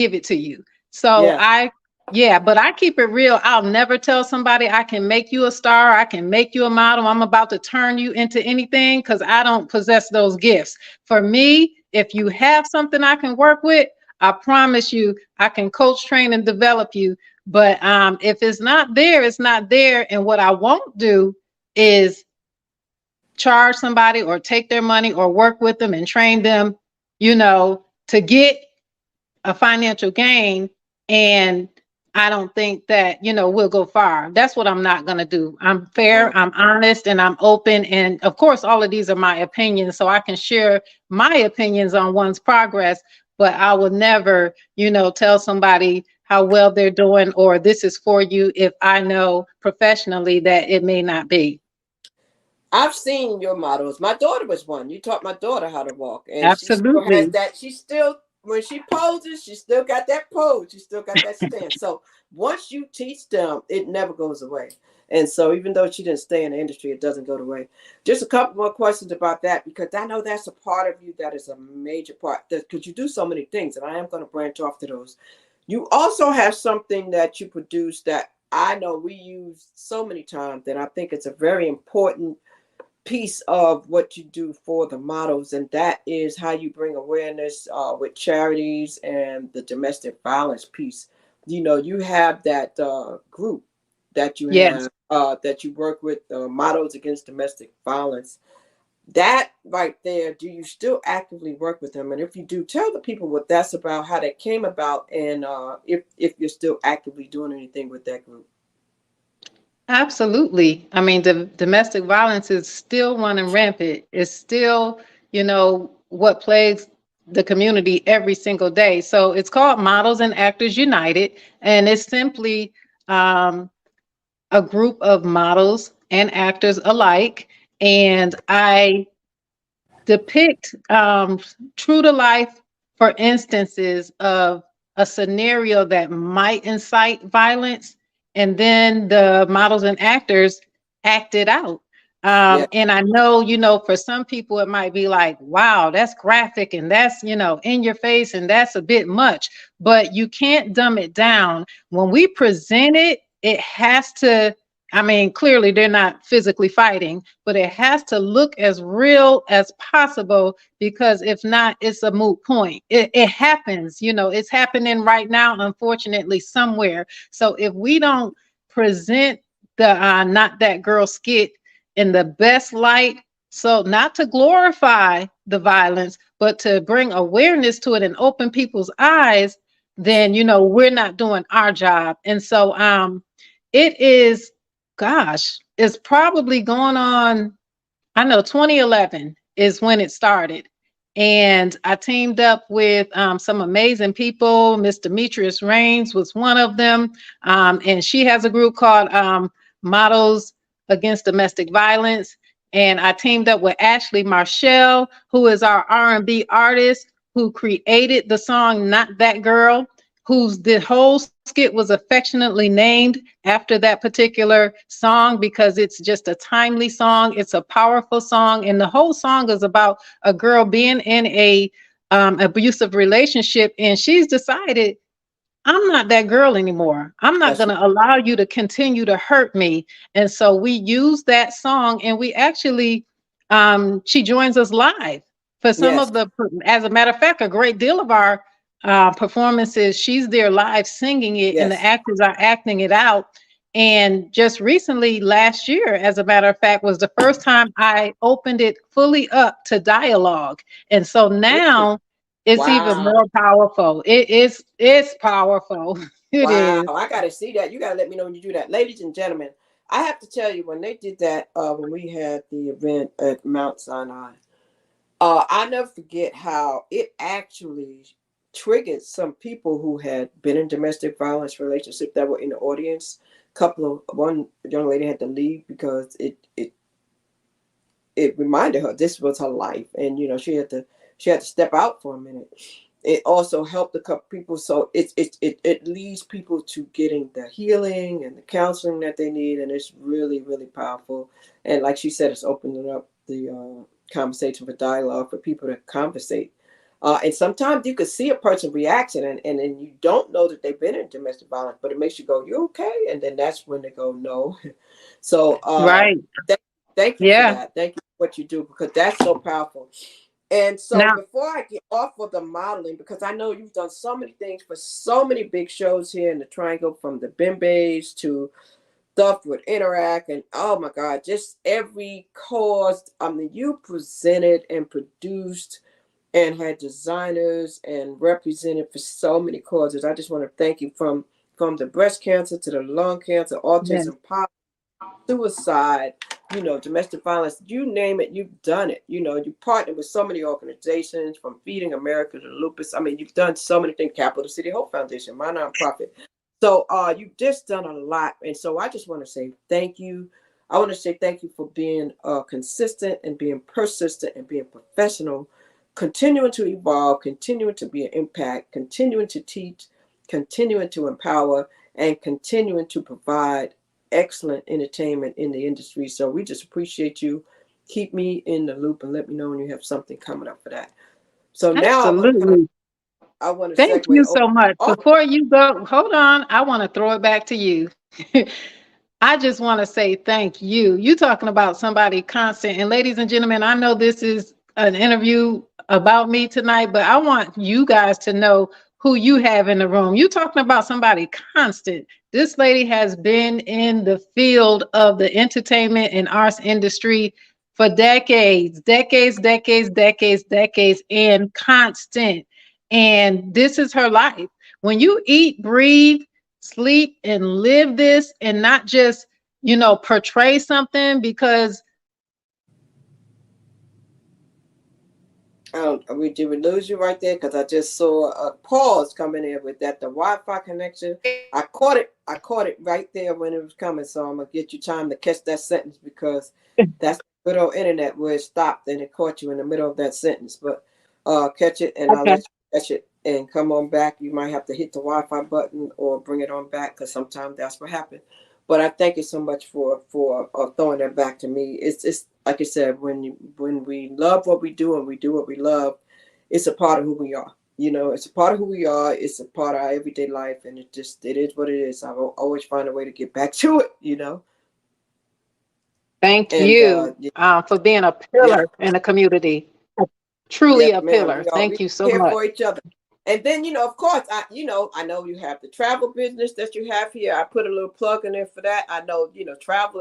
give it to you. So Yeah. yeah, but I keep it real. I'll never tell somebody I can make you a star, I can make you a model, I'm about to turn you into anything, because I don't possess those gifts. For me, if you have something I can work with, I promise you I can coach, train, and develop you. But if it's not there, it's not there. And what I won't do is charge somebody or take their money or work with them and train them, to get a financial gain. And I don't think that, we'll go far. That's what I'm not going to do. I'm fair, Wow. I'm honest, and I'm open. And of course, all of these are my opinions. So I can share my opinions on one's progress, but I will never, tell somebody how well they're doing or this is for you if I know professionally that it may not be. I've seen your models. My daughter was one. You taught my daughter how to walk, and she still has Absolutely. that. She still, when she poses, she still got that pose. She still got that stance. So once you teach them, it never goes away. And so even though she didn't stay in the industry, it doesn't go away. Just a couple more questions about that, because I know that's a part of you that is a major part. Because you do so many things, and I am going to branch off to those. You also have something that you produce that I know we use so many times that I think it's a very important piece of what you do for the models, and that is how you bring awareness with charities and the domestic violence piece. You have that group that you Yes. have that you work with, models against domestic violence. That right there, do you still actively work with them? And if you do, tell the people what that's about, how that came about, and if you're still actively doing anything with that group. Absolutely. I mean, the domestic violence is still running rampant. It's still, what plagues the community every single day. So it's called Models and Actors United, and it's simply um, a group of models and actors alike. And I depict true to life, for instances of a scenario that might incite violence, and then the models and actors act it out. Yeah. And I know, for some people it might be like, wow, that's graphic and that's, in your face and that's a bit much, but you can't dumb it down. When we present it, it has to, I mean, clearly they're not physically fighting, but it has to look as real as possible, because if not, it's a moot point. It happens, it's happening right now, unfortunately, somewhere. So if we don't present the Not That Girl skit in the best light, so not to glorify the violence, but to bring awareness to it and open people's eyes, then, we're not doing our job. And so it is, gosh, it's probably going on. I know 2011 is when it started. And I teamed up with some amazing people. Miss Demetrius Rains was one of them. And she has a group called Models Against Domestic Violence. And I teamed up with Ashley Marshall, who is our R&B artist who created the song Not That Girl, whose the whole skit was affectionately named after that particular song because it's just a timely song. It's a powerful song. And the whole song is about a girl being in a abusive relationship. And she's decided, I'm not that girl anymore. I'm not That's going to allow you to continue to hurt me. And so we use that song, and we actually, she joins us live for some yes. of the, as a matter of fact, a great deal of our performances, she's there live singing it, and the Yes. actors are acting it out. And just recently, last year, as a matter of fact, was the first time I opened it fully up to dialogue. And so Mm. now it's even Wow. more powerful. It's powerful. It Wow. is. I gotta see that. You gotta let me know when you do that. Ladies and gentlemen, I have to tell you, when they did that, when we had the event at Mount Sinai, I never forget how it actually triggered some people who had been in domestic violence relationship that were in the audience. One young lady had to leave because it reminded her this was her life, and she had to step out for a minute. It also helped a couple people, so it leads people to getting the healing and the counseling that they need, and it's really really powerful. And like she said, it's opening up the conversation for dialogue for people to conversate. And sometimes you can see a person reaction and then you don't know that they've been in domestic violence, but it makes you go, you okay? And then that's when they go, no. So Right. thank you for Yeah. that. Thank you for what you do, because that's so powerful. And so Now, before I get off of the modeling, because I know you've done so many things for so many big shows here in the Triangle, from the Bimbays to stuff with Interact, and oh my God, just every cause. I mean, you presented and produced and had designers and represented for so many causes. I just want to thank you, from the breast cancer to the lung cancer, yes, autism, suicide, domestic violence, you name it, you've done it. You partnered with so many organizations, from Feeding America to Lupus. I mean, you've done so many things. Capital City Hope Foundation, my nonprofit. So you've just done a lot. And so I just want to say thank you. I want to say thank you for being consistent and being persistent and being professional, continuing to evolve, continuing to be an impact, continuing to teach, continuing to empower, and continuing to provide excellent entertainment in the industry. So we just appreciate you. Keep me in the loop and let me know when you have something coming up for that. So now absolutely. I want to Thank segue you over. so much. Oh, Before you go, hold on. I want to throw it back to you. I just want to say thank you. You talking about somebody constant. And ladies and gentlemen, I know this is an interview about me tonight, but I want you guys to know who you have in the room. You talking about somebody constant. This lady has been in the field of the entertainment and arts industry for decades, decades, decades, decades, decades, and constant. And this is her life. When you eat, breathe, sleep, and live this, and not just, portray something, because did we lose you right there? Because I just saw a pause coming in with that. The Wi-Fi connection. I caught it. I caught it right there when it was coming. So I'm gonna get you time to catch that sentence, because that's good old internet where it stopped and it caught you in the middle of that sentence. But catch it, and I'll okay. let you catch it and come on back. You might have to hit the Wi-Fi button or bring it on back, because sometimes that's what happens. But I thank you so much for throwing that back to me. It's like I said, when we love what we do and we do what we love, it's a part of who we are. It's a part of who we are. It's a part of our everyday life, and it is what it is. I will always find a way to get back to it. Thank And you for being a yeah, pillar in the community. Truly yes, a ma'am. pillar. We are Thank you so here much. for each other. And then, of course, I know you have the travel business that you have here. I put a little plug in there for that. I know, travel